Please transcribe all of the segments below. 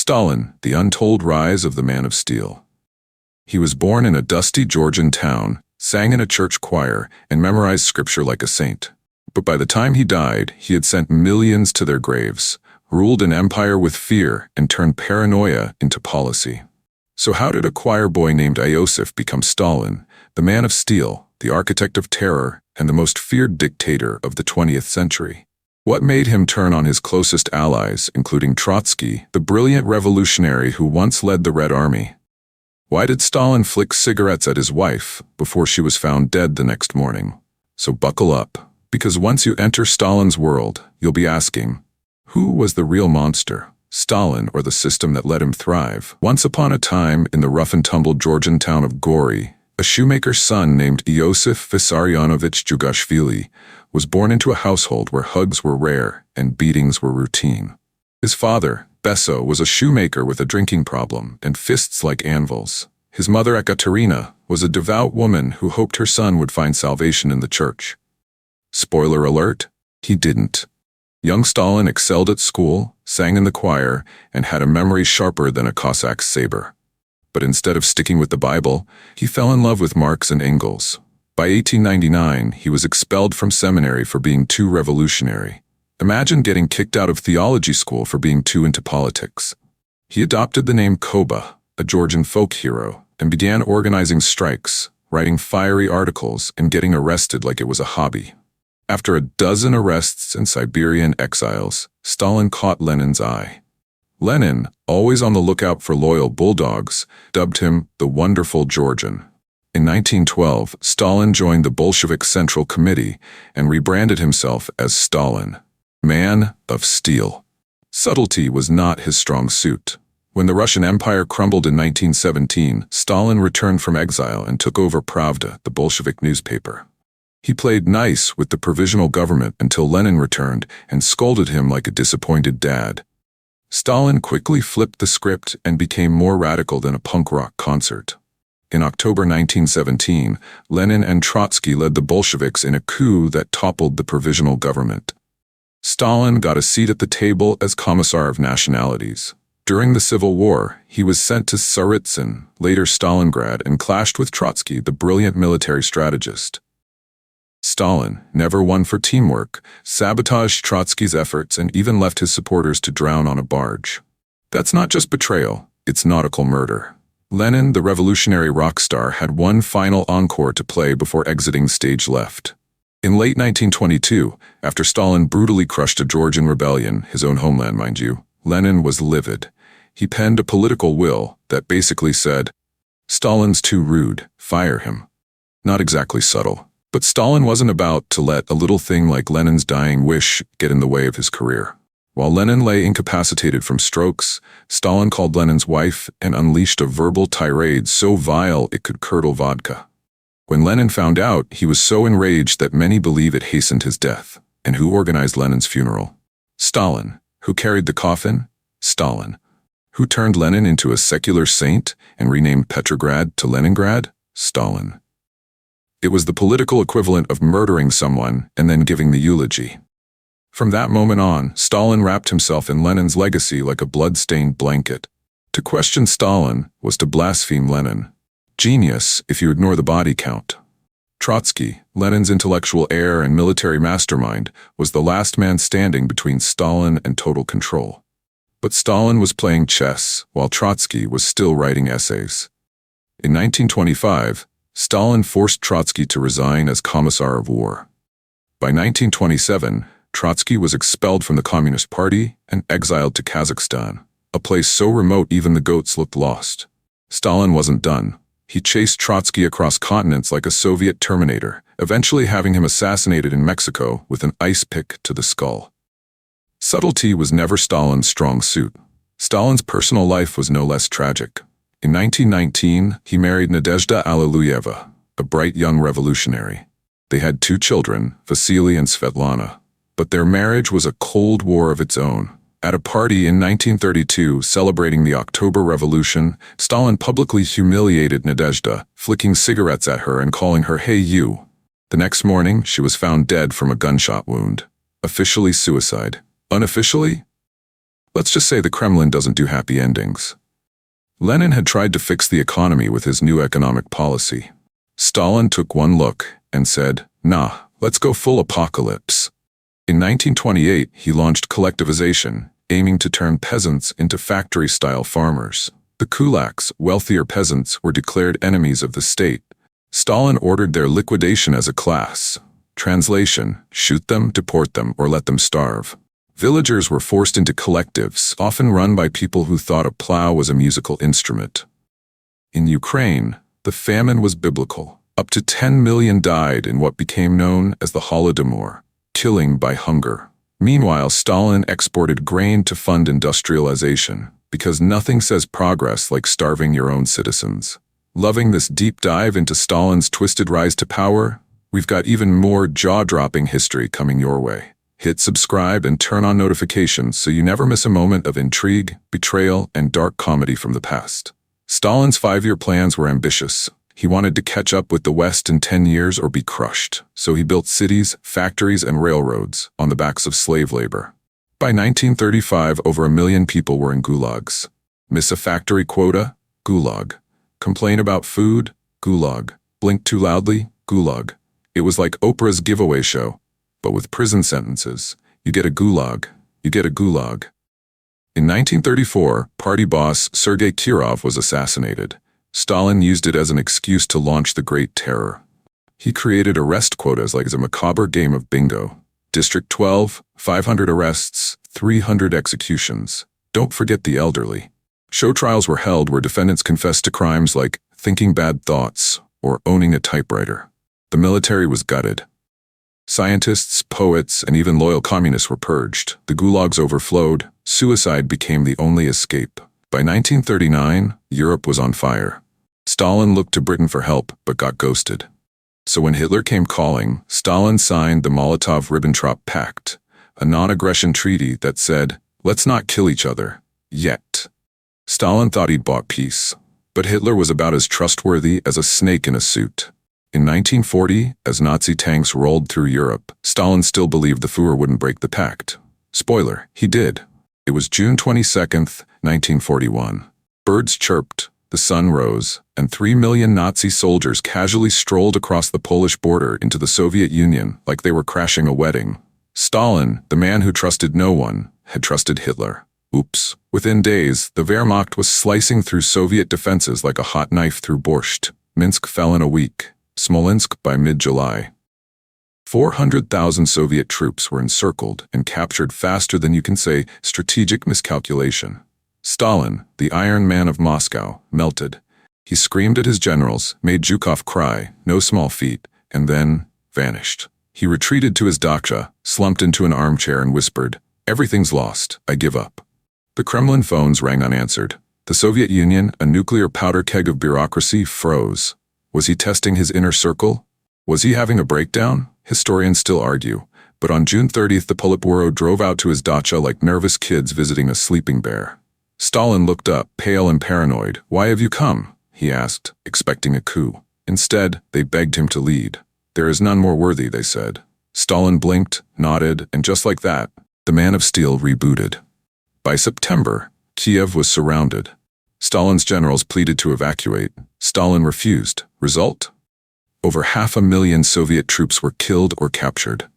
Stalin, the untold rise of the man of steel. He was born in a dusty Georgian town, sang in a church choir, and memorized scripture like a saint. But by the time he died, he had sent millions to their graves, ruled an empire with fear, and turned paranoia into policy. So how did a choir boy named Josef become Stalin, the man of steel, the architect of terror, and the most feared dictator of the 20th century? What made him turn on his closest allies, including Trotsky, the brilliant revolutionary who once led the Red Army? Why did Stalin flick cigarettes at his wife before she was found dead the next morning? So buckle up, because once you enter Stalin's world, you'll be asking, who was the real monster, Stalin or the system that let him thrive? Once upon a time, in the rough-and-tumble Georgian town of Gori, a shoemaker's son named Josef Vissarionovich Jugashvili was born into a household where hugs were rare and beatings were routine. His father, Besso, was a shoemaker with a drinking problem and fists like anvils. His mother, Ekaterina, was a devout woman who hoped her son would find salvation in the church. Spoiler alert, he didn't. Young Stalin excelled at school, sang in the choir, and had a memory sharper than a Cossack's saber. But instead of sticking with the Bible, he fell in love with Marx and Engels. By 1899, he was expelled from seminary for being too revolutionary. Imagine getting kicked out of theology school for being too into politics. He adopted the name Koba, a Georgian folk hero, and began organizing strikes, writing fiery articles, and getting arrested like it was a hobby. After a dozen arrests and Siberian exiles, Stalin caught Lenin's eye. Lenin, always on the lookout for loyal bulldogs, dubbed him the Wonderful Georgian. In 1912, Stalin joined the Bolshevik Central Committee and rebranded himself as Stalin, Man of Steel. Subtlety was not his strong suit. When the Russian Empire crumbled in 1917, Stalin returned from exile and took over Pravda, the Bolshevik newspaper. He played nice with the provisional government until Lenin returned and scolded him like a disappointed dad. Stalin quickly flipped the script and became more radical than a punk rock concert. In October 1917, Lenin and Trotsky led the Bolsheviks in a coup that toppled the provisional government. Stalin got a seat at the table as Commissar of Nationalities. During the Civil War, he was sent to Tsaritsyn, later Stalingrad, and clashed with Trotsky, the brilliant military strategist. Stalin, never one for teamwork, sabotaged Trotsky's efforts and even left his supporters to drown on a barge. That's not just betrayal, it's nautical murder. Lenin, the revolutionary rock star, had one final encore to play before exiting stage left. In late 1922, after Stalin brutally crushed a Georgian rebellion, his own homeland, mind you, Lenin was livid. He penned a political will that basically said, "Stalin's too rude, fire him." Not exactly subtle. But Stalin wasn't about to let a little thing like Lenin's dying wish get in the way of his career. While Lenin lay incapacitated from strokes, Stalin called Lenin's wife and unleashed a verbal tirade so vile it could curdle vodka. When Lenin found out, he was so enraged that many believe it hastened his death. And who organized Lenin's funeral? Stalin. Who carried the coffin? Stalin. Who turned Lenin into a secular saint and renamed Petrograd to Leningrad? Stalin. It was the political equivalent of murdering someone and then giving the eulogy. From that moment on, Stalin wrapped himself in Lenin's legacy like a blood-stained blanket. To question Stalin was to blaspheme Lenin. Genius if you ignore the body count. Trotsky, Lenin's intellectual heir and military mastermind, was the last man standing between Stalin and total control. But Stalin was playing chess, while Trotsky was still writing essays. In 1925, Stalin forced Trotsky to resign as Commissar of War. By 1927, Trotsky was expelled from the Communist Party and exiled to Kazakhstan, a place so remote even the goats looked lost. Stalin wasn't done. He chased Trotsky across continents like a Soviet Terminator, eventually having him assassinated in Mexico with an ice pick to the skull. Subtlety was never Stalin's strong suit. Stalin's personal life was no less tragic. In 1919, he married Nadezhda Alliluyeva, a bright young revolutionary. They had 2 children, Vasily and Svetlana. But their marriage was a Cold War of its own. At a party in 1932 celebrating the October Revolution, Stalin publicly humiliated Nadezhda, flicking cigarettes at her and calling her "Hey you." The next morning, she was found dead from a gunshot wound. Officially suicide. Unofficially? Let's just say the Kremlin doesn't do happy endings. Lenin had tried to fix the economy with his new economic policy. Stalin took one look and said, "Nah, let's go full apocalypse." In 1928, he launched collectivization, aiming to turn peasants into factory-style farmers. The kulaks, wealthier peasants, were declared enemies of the state. Stalin ordered their liquidation as a class. Translation: shoot them, deport them, or let them starve. Villagers were forced into collectives, often run by people who thought a plow was a musical instrument. In Ukraine, the famine was biblical. Up to 10 million died in what became known as the Holodomor, killing by hunger. Meanwhile, Stalin exported grain to fund industrialization, because nothing says progress like starving your own citizens. Loving this deep dive into Stalin's twisted rise to power? We've got even more jaw-dropping history coming your way. Hit subscribe and turn on notifications so you never miss a moment of intrigue, betrayal, and dark comedy from the past. Stalin's 5-year plans were ambitious. He wanted to catch up with the West in 10 years or be crushed, so he built cities, factories, and railroads on the backs of slave labor. By 1935, over 1 million people were in gulags. Miss a factory quota? Gulag. Complain about food? Gulag. Blink too loudly? Gulag. It was like Oprah's giveaway show, but with prison sentences. You get a gulag. You get a gulag. In 1934, party boss Sergei Kirov was assassinated. Stalin used it as an excuse to launch the Great Terror. He created arrest quotas like a macabre game of bingo. District 12, 500 arrests, 300 executions. Don't forget the elderly. Show trials were held where defendants confessed to crimes like thinking bad thoughts or owning a typewriter. The military was gutted. Scientists, poets, and even loyal communists were purged. The gulags overflowed. Suicide became the only escape. By 1939, Europe was on fire. Stalin looked to Britain for help, but got ghosted. So when Hitler came calling, Stalin signed the Molotov-Ribbentrop Pact, a non-aggression treaty that said, let's not kill each other, yet. Stalin thought he'd bought peace, but Hitler was about as trustworthy as a snake in a suit. In 1940, as Nazi tanks rolled through Europe, Stalin still believed the Führer wouldn't break the pact. Spoiler, he did. It was June 22nd, 1941. Birds chirped, the sun rose, and 3 million Nazi soldiers casually strolled across the Polish border into the Soviet Union like they were crashing a wedding. Stalin, the man who trusted no one, had trusted Hitler. Oops. Within days, the Wehrmacht was slicing through Soviet defenses like a hot knife through borscht. Minsk fell in a week. Smolensk by mid-July. 400,000 Soviet troops were encircled and captured faster than you can say strategic miscalculation. Stalin, the Iron Man of Moscow, melted. He screamed at his generals, made Zhukov cry, no small feat, and then vanished. He retreated to his dacha, slumped into an armchair and whispered, "Everything's lost, I give up." The Kremlin phones rang unanswered. The Soviet Union, a nuclear powder keg of bureaucracy, froze. Was he testing his inner circle? Was he having a breakdown? Historians still argue. But on June 30th, the Politburo drove out to his dacha like nervous kids visiting a sleeping bear. Stalin looked up, pale and paranoid. "Why have you come?" he asked, expecting a coup. Instead, they begged him to lead. "There is none more worthy," they said. Stalin blinked, nodded, and just like that, the Man of Steel rebooted. By September, Kiev was surrounded. Stalin's generals pleaded to evacuate. Stalin refused. Result? Over 500,000 Soviet troops were killed or captured.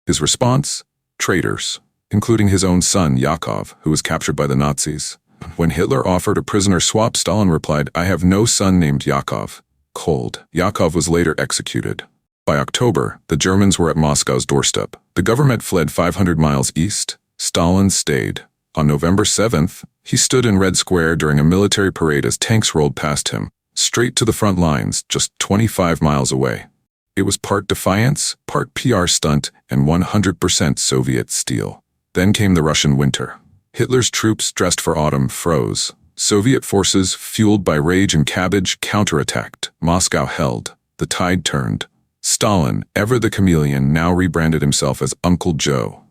His response? Traitors, including his own son, Yakov, who was captured by the Nazis. When Hitler offered a prisoner swap, Stalin replied, "I have no son named Yakov." Cold. Yakov was later executed. By October, the Germans were at Moscow's doorstep. The government fled 500 miles east. Stalin stayed. On November 7th, he stood in Red Square during a military parade as tanks rolled past him, straight to the front lines, just 25 miles away. It was part defiance, part PR stunt, and 100% Soviet steel. Then came the Russian winter. Hitler's troops, dressed for autumn, froze. Soviet forces, fueled by rage and cabbage, counterattacked. Moscow held. The tide turned. Stalin, ever the chameleon, now rebranded himself as Uncle Joe.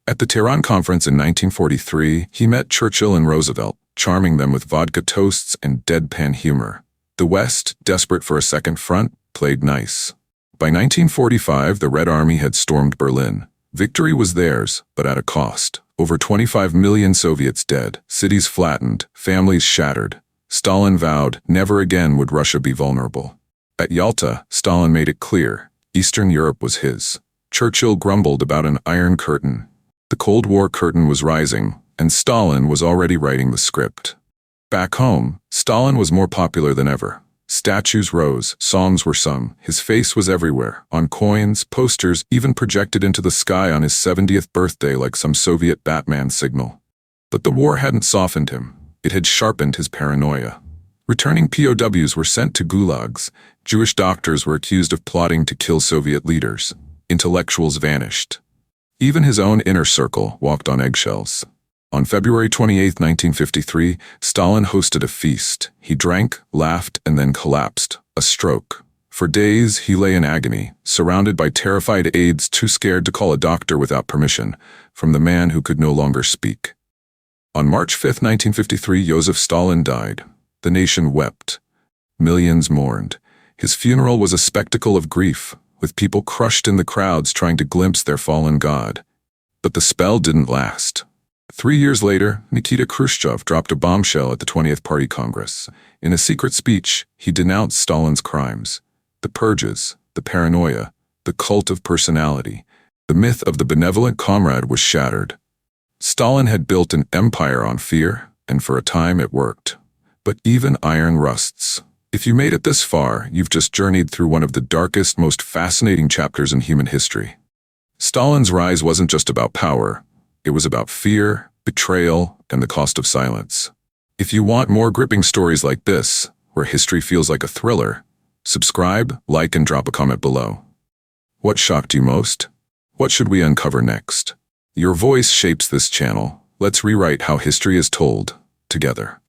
At the Tehran Conference in 1943, he met Churchill and Roosevelt, charming them with vodka toasts and deadpan humor. The West, desperate for a second front, played nice. By 1945, the Red Army had stormed Berlin. Victory was theirs, but at a cost. Over 25 million Soviets dead, cities flattened, families shattered. Stalin vowed never again would Russia be vulnerable. At Yalta, Stalin made it clear, Eastern Europe was his. Churchill grumbled about an Iron Curtain. The Cold War curtain was rising, and Stalin was already writing the script. Back home, Stalin was more popular than ever. Statues rose, songs were sung, his face was everywhere, on coins, posters, even projected into the sky on his 70th birthday like some Soviet Batman signal. But the war hadn't softened him. It had sharpened his paranoia. Returning POWs were sent to gulags. Jewish doctors were accused of plotting to kill Soviet leaders. Intellectuals vanished. Even his own inner circle walked on eggshells. On February 28, 1953, Stalin hosted a feast. He drank, laughed, and then collapsed. A stroke. For days, he lay in agony, surrounded by terrified aides too scared to call a doctor without permission, from the man who could no longer speak. On March 5, 1953, Josef Stalin died. The nation wept. Millions mourned. His funeral was a spectacle of grief, with people crushed in the crowds trying to glimpse their fallen god. But the spell didn't last. 3 years later, Nikita Khrushchev dropped a bombshell at the 20th Party Congress. In a secret speech, he denounced Stalin's crimes. The Purges, the paranoia, the cult of personality. The myth of the benevolent comrade was shattered. Stalin had built an empire on fear, and for a time it worked. But even iron rusts. If you made it this far, you've just journeyed through one of the darkest, most fascinating chapters in human history. Stalin's rise wasn't just about power. It was about fear, betrayal, and the cost of silence. If you want more gripping stories like this, where history feels like a thriller, subscribe, like, and drop a comment below. What shocked you most? What should we uncover next? Your voice shapes this channel. Let's rewrite how history is told, together.